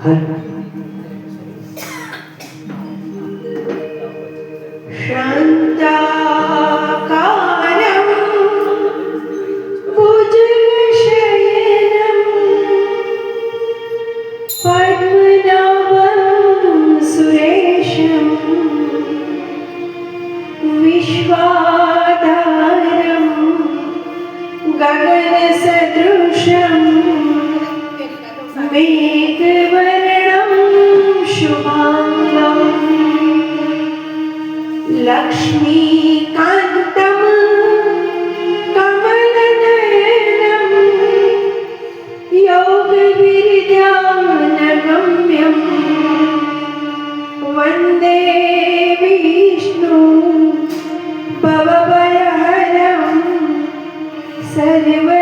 शान्ताकारं भुजगशयनं पद्मनाभं सुरेशं विश्वाधारं गगनसदृशं मेघवर्णं शुभाङ्गम् लक्ष्मीकान्तं कमलनयनं योगविद्यानगम्यं वन्दे विष्णु भवभयहरं सर्वलोकैकनाथम्।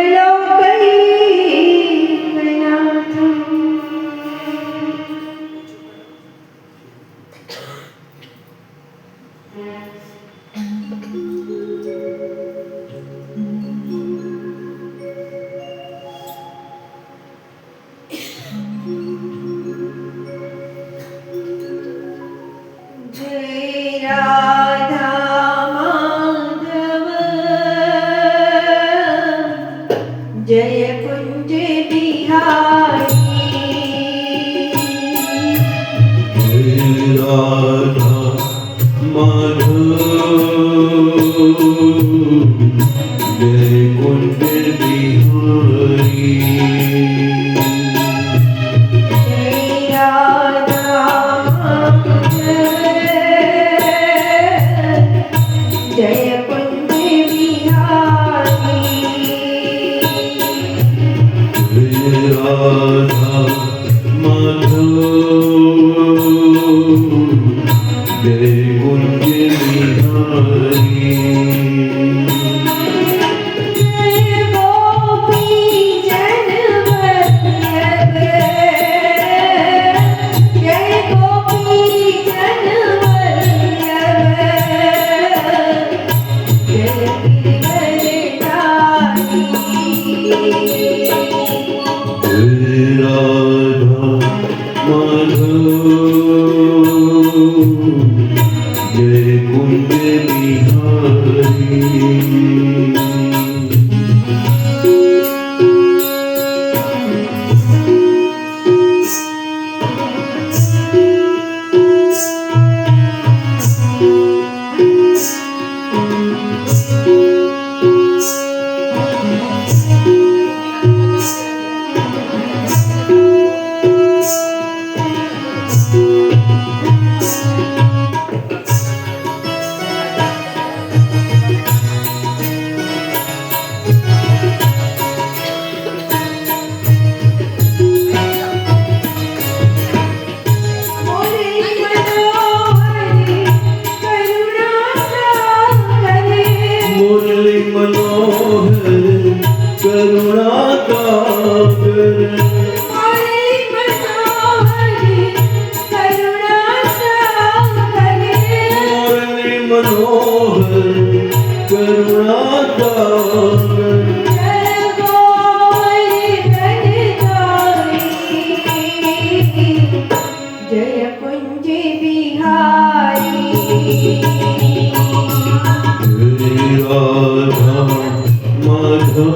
जय राधा माधव जय कुंज बिहारी। जय राधा माधव जय कुंज बिहारी। जय राधा माधव जय कुंज बिहारी। जय राधा माधव जय कुंज बिहारी। जय गोपी जन वल्लभ जय गोपी जन वल्लभ जय गिरिवरधारी। जय राधा माधव जय कुंज बिहारी। मुरली मनोहर करुणाकर मुरली मनोहर करुणाकर मुरली मनोहर करुणाकर जय गोवर्धनधारी जय कुंज बिहारी। जय राधा माधव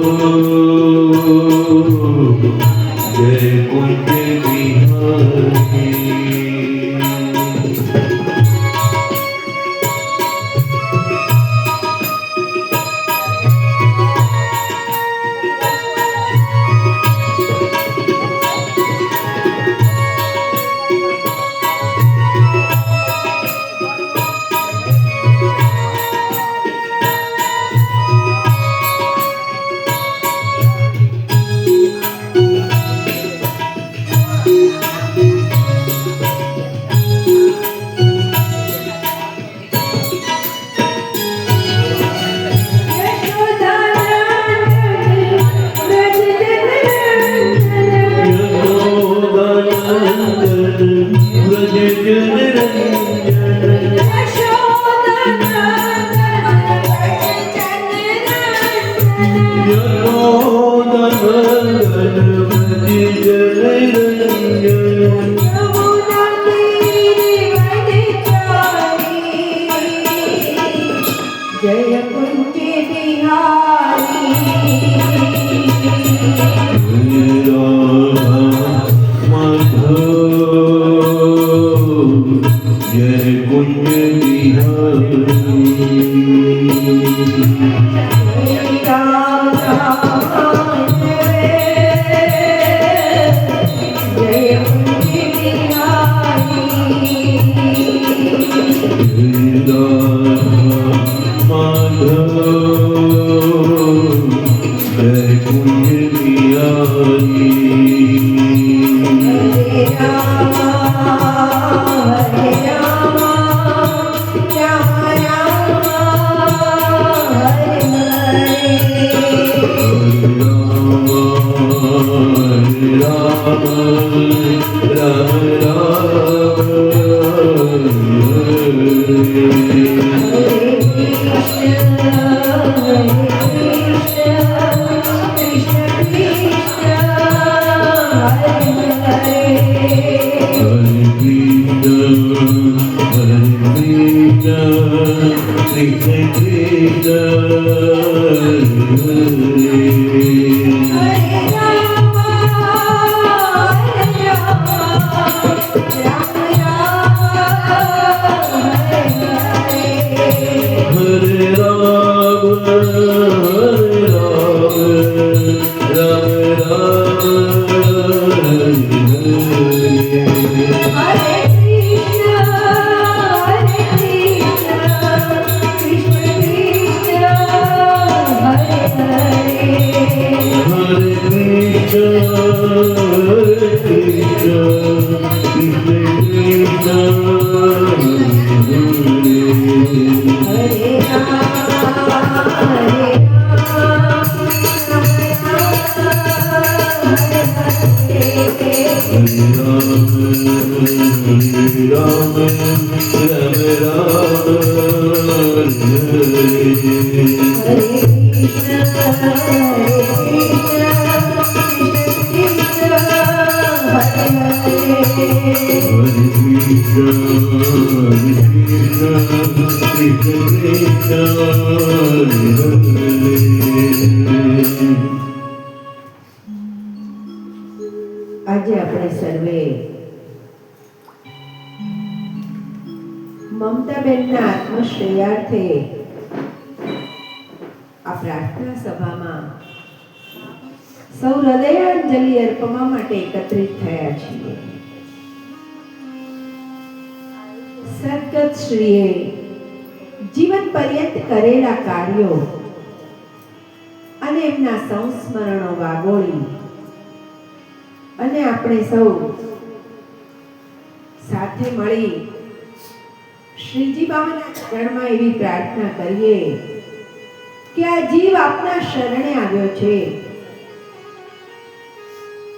जय कुंज बिहारी। Jai कुंज बिहारी जय कुंज આજે આપણે સર્વે મમતાબેનના આત્મશ્રેયાર્થે આ પ્રાર્થના સભામાં સૌ હૃદયાંજલિ અર્પવા માટે એકત્રિત થયા છીએ. સદગત શ્રીએ જીવન પર્યંત કરેલા કાર્યો અને એમના સંસ્મરણો વાગોળી અને આપણે સૌ સાથે મળી શ્રીજી બાબાના ચરણમાં એવી પ્રાર્થના કરીએ કે આ જીવ આપના શરણે આવ્યો છે,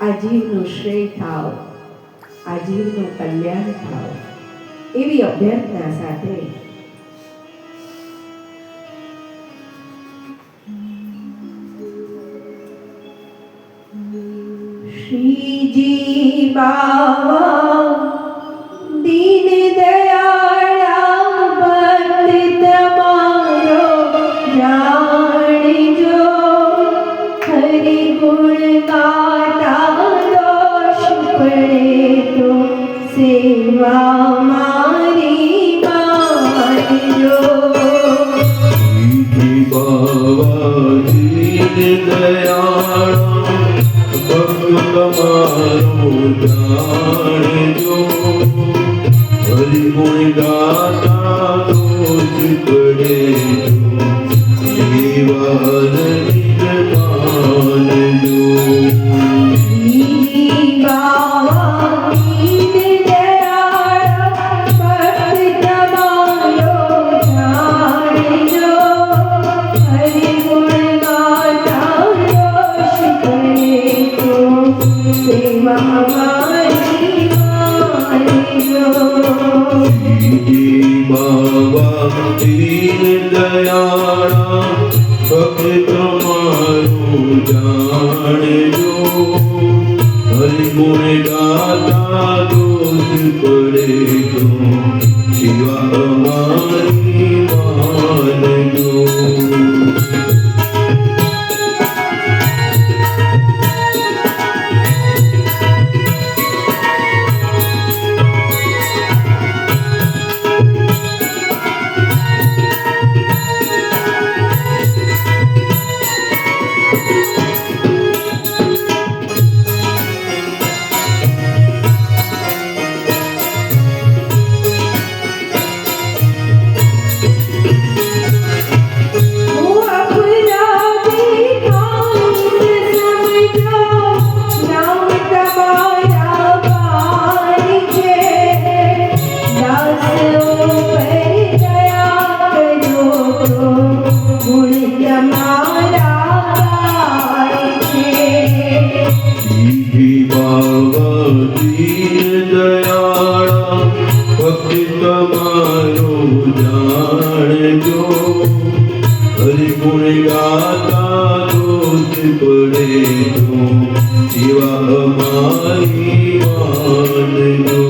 આ જીવનું શ્રેય થાવ, આ જીવનું કલ્યાણ થાવ, એવી અભ્યર્થના સાથે શ્રીજી બાવા દીન દયાળા ભક્ત તમારો જાણજો, હરિ ગુણ ગાતા દોષ પડે તો સેવા મારી માનજો. તમારું જાણજો, હરિ ગુણ ગાતા દોષ પડે તો સેવા માનજો. બાબા દીન દયાળા ભક્ત તમારું જાણજો, હરિ ગુણ ગાતા દોષ પડે તો સેવા અમારી માનજો. અમારા ગાય છે. દીધી બાવા દીન દયાળા ભક્તિ તમારો જાણજો. હરિગુણ ગાતા દોષ પડે તો સેવા અમારી માનજો.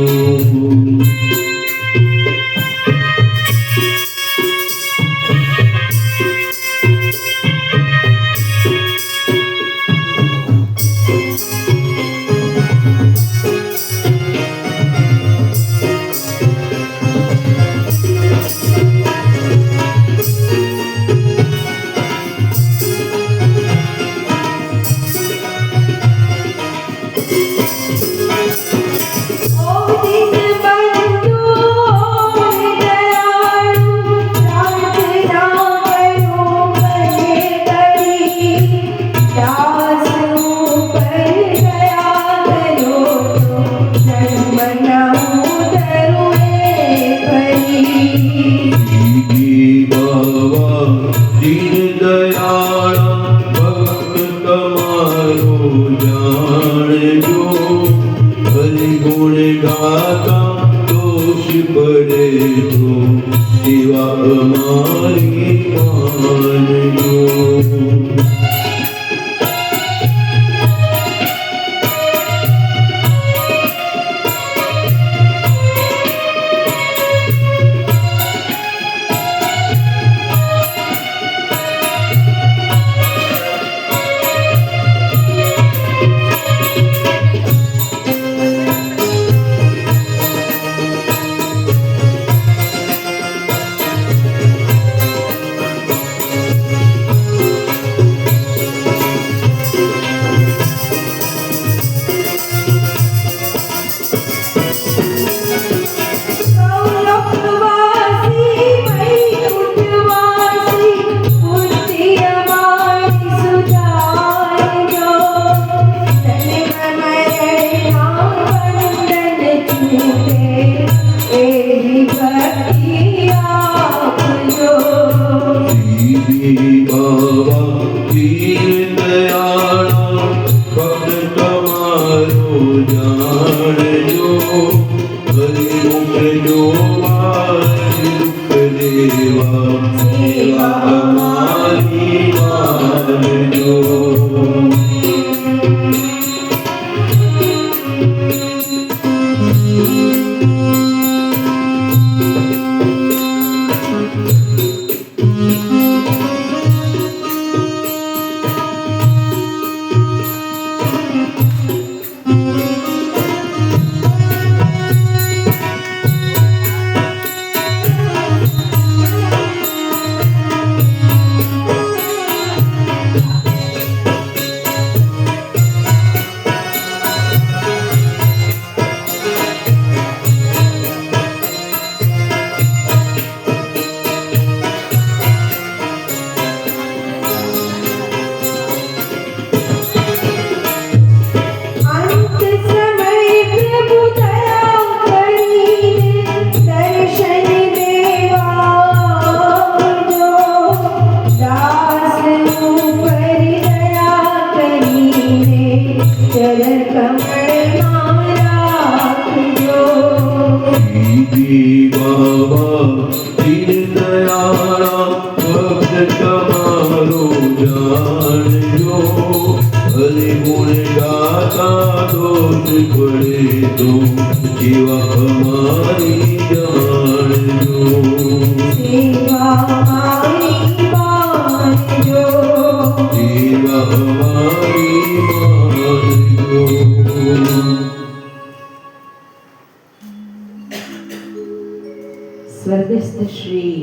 સ્વર્ગસ્થ શ્રી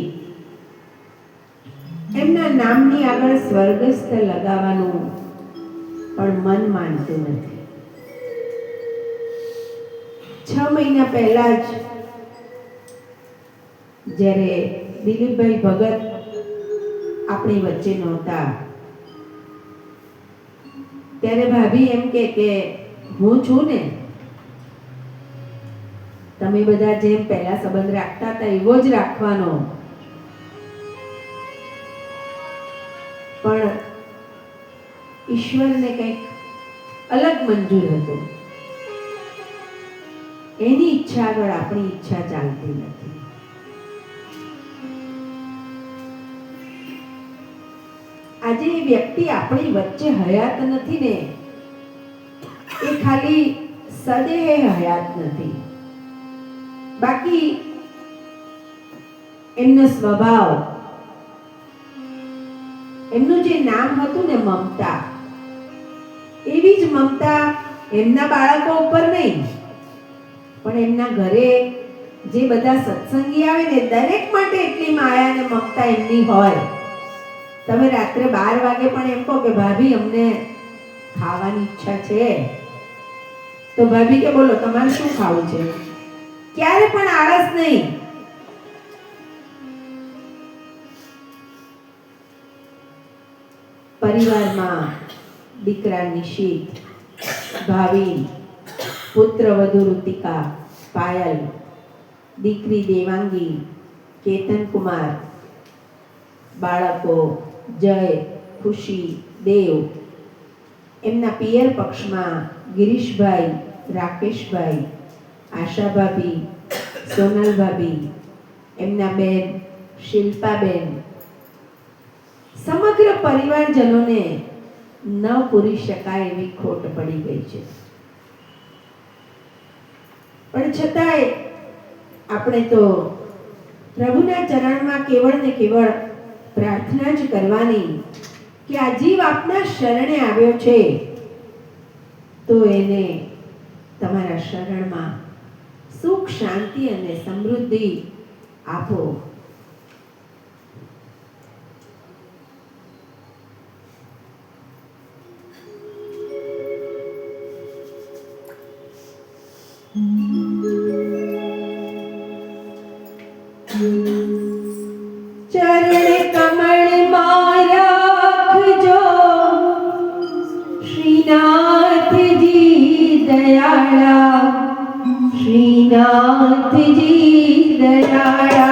એમના નામની આગળ સ્વર્ગસ્થ લગાવવાનું પણ મન માનતું નથી. 6 મહિના પહેલા જ જ્યારે દિલીપભાઈ ભગત આપણી વચ્ચે નહોતા ત્યારે ભાભી એમ કે હું છું ને, તમે બધા જેમ પહેલા સંબંધ રાખતા હતા એવો જ રાખવાનો. પણ ઈશ્વરને કંઈક અલગ મંજૂર હતું. એની ઈચ્છા આગળ આપણી ઈચ્છા ચાલતી નથી. આજે એ વ્યક્તિ આપણી વચ્ચે હયાત નથી ને, એ ખાલી સદેહે હયાત નથી, બાકી એમનો સ્વભાવ, એમનું જે નામ હતું ને મમતા, એવી જ મમતા એમના બાળકો ઉપર નહીં, પણ એમના ઘરે જે બધા સત્સંગી આવે ને દરેક માટે એટલી માયા અને મમતા એમની હોય. તમે રાત્રે 12 વાગે પણ એમ કહો કે ભાભી અમને ખાવાની ઈચ્છા છે, તો ભાભી કે બોલો તમારે શું ખાવું છે? ક્યારે પણ આળસ નહીં. પરિવારમાં દીકરા નિશિત, ભાવિન, પુત્ર વધુ ઋતિકા, પાયલ, દીકરી દેવાંગી, કેતનકુમાર, બાળકો જય, ખુશી, દેવ, એમના પિયર પક્ષમાં ગિરીશભાઈ, રાકેશભાઈ, આશાભાભી, સોનલભાભી, એમના બેન શિલ્પાબેન, સમગ્ર પરિવારજનોને ન પૂરી શકાય એવી ખોટ પડી ગઈ છે. પણ છતાંય આપણે તો પ્રભુના ચરણમાં કેવળ ને કેવળ પ્રાર્થના જ કરવાની કે આ જીવ આપના શરણે આવ્યો છે તો એને તમારા શરણમાં સુખ, શાંતિ અને સમૃદ્ધિ આપો. ચરણ કમળમાં રાખજો શ્રીનાથજી દયાળા, શ્રીનાથજી દયાળા.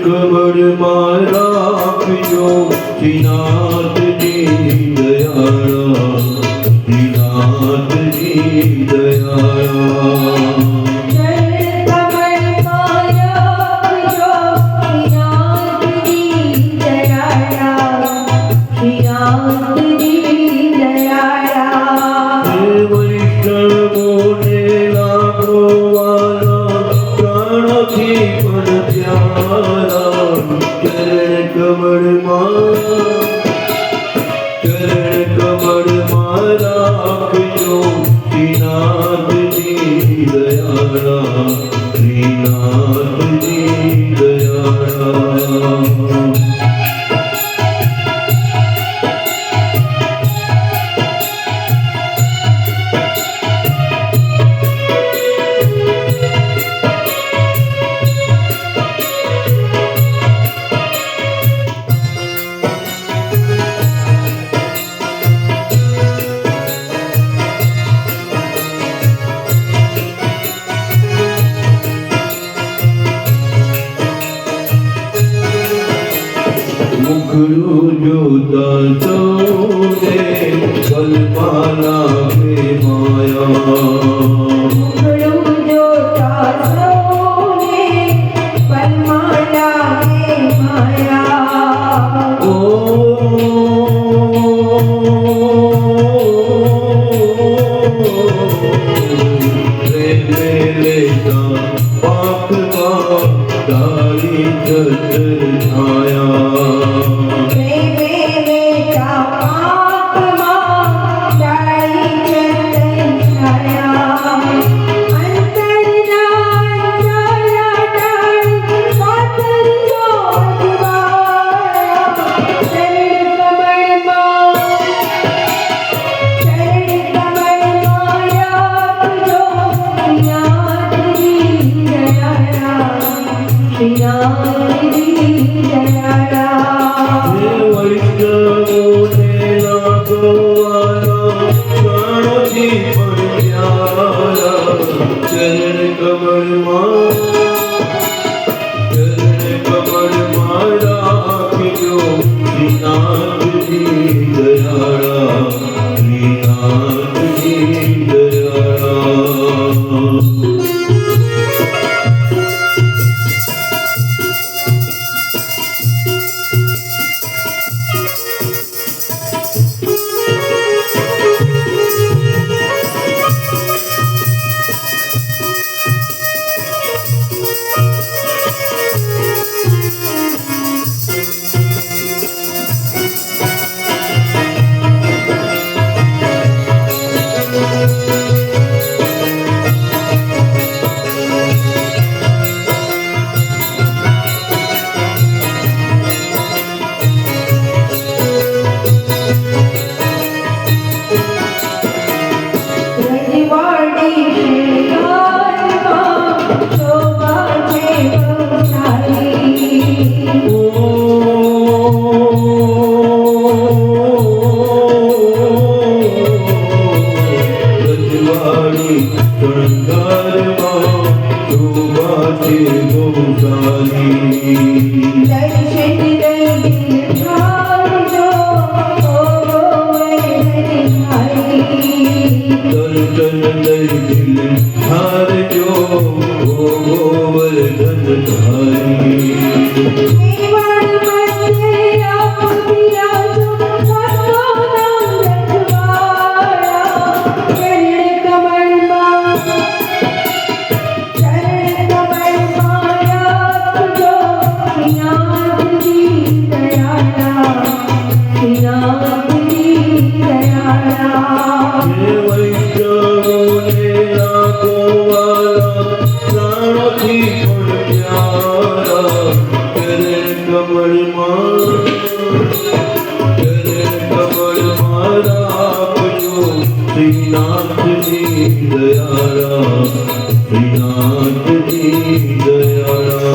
કમળમાં રાખજો શ્રીનાથજી દયાળા, શ્રીનાથજી દયાળા. ચરણ કમળમાં રાખજો શ્રીનાથજી દયાળા, શ્રીનાથજી દયાળા. મુખડું જોતા સૌને પલમાં લાગે માયા, મુખડું જોતા સૌને પલમાં લાગે માયા. ઓ પ્રેમે લેતા પાકમાં ડાળી જતર છાયા, પ્રેમે લેતા પાકમાં ડાળી જતર છાયા. શ્રીનાથજી દયાળા શ્રીનાથજી દયાળા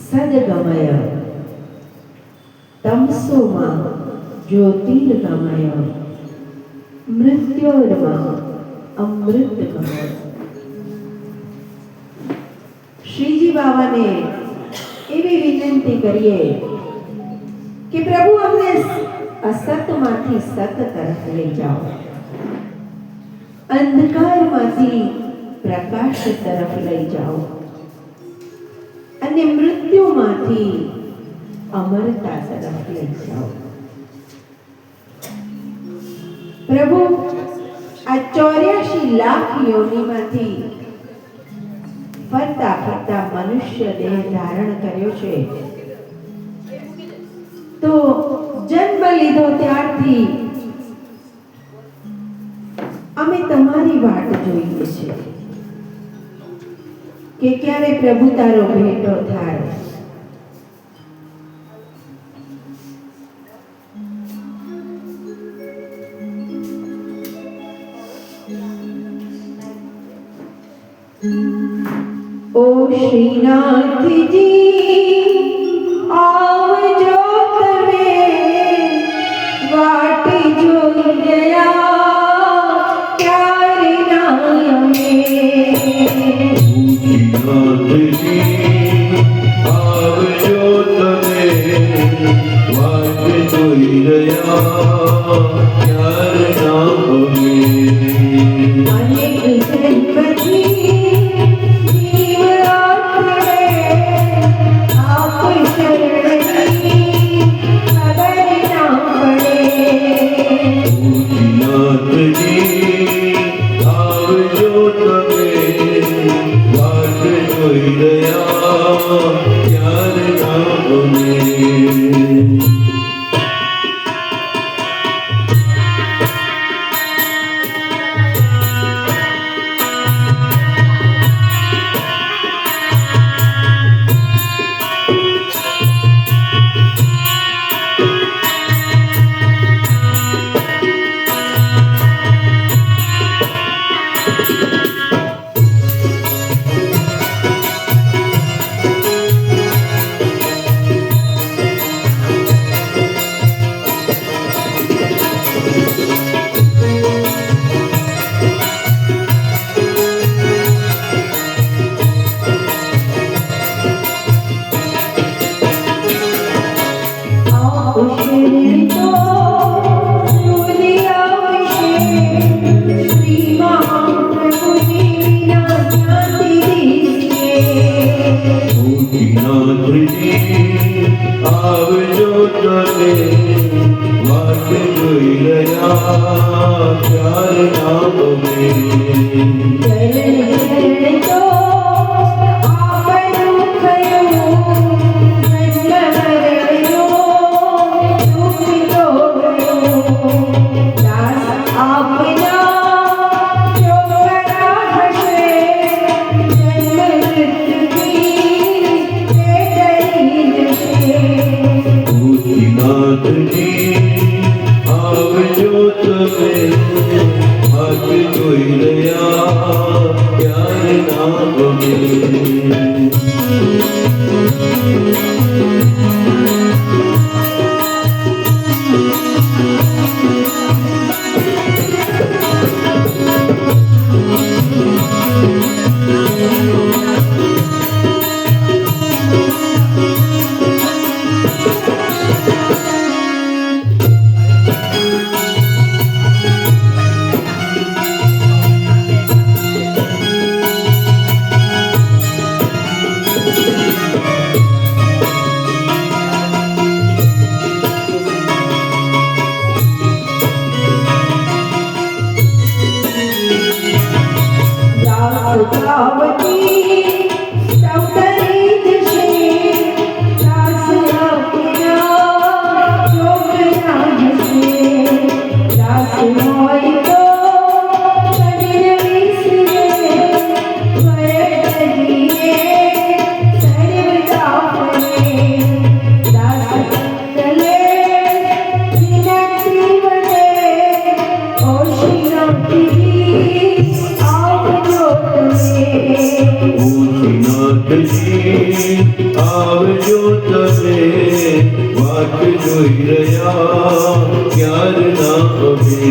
સદગમય તમસોમાં જ્યોતિર્ગમય મૃત્યોર્માં અમૃતગમય. શ્રીજી બાબાને એવી વિનંતી કરીએ કે પ્રભુ અમને અસતમાંથી સત તરફ લઈ જાઓ, અંધકારમાંથી પ્રકાશ તરફ લઈ જાઓ અને મૃત્યુમાંથી અમરતા તરફ લઈ જાઓ. પ્રભુ આ 84 લાખ યોનિમાંથી ફરતા ફરતા મનુષ્ય દેહ ધારણ કર્યો છે, તો જન્મ લીધો ત્યારથી અમે તમારી વાટ જોઈએ છીએ કે ક્યારે પ્રભુ તારો ભેટો થાય. ઓ શ્રીનાથજી આવજો તમે, વાટ જોઈ ગયા ક્યારે ના અમે. આવજો તમે, વાટ જોઈ રહ્યા ક્યારે ના અમે. અનેક જન્મથી જીવ આત્મે આપ શરણની ખબર ના પડે. નાથજી આવજો તમે, વાટ જોઈ રહ્યા ક્યારે ના અમે. ભૂતિનાથજી આવજો તમે વાત જોઈ રહ્યા ક્યારના તમે ચરણ તો આપણું ખરું જન્મ મરણનો દુઃખ તો ગયો દાસ આપના ચોકડા હશે જન્મ મૃત્યુની તે ડરી જશે ભૂતિનાથજી આવજો તમે વાત જોઈ રહ્યા ક્યારના તમે દાસતાવતી સૌતરી જશે દાસ આપના ચોકના હશે દાસ હોય તો શરીર વિસરે ભય તજીને સર્વતા ફરે દાસ ચલે વિનંતી વડે ઓશિયાથી આવજો ભૂતિનાથજી આવજો તમે વાત જોઈ રહ્યા ક્યારના અમે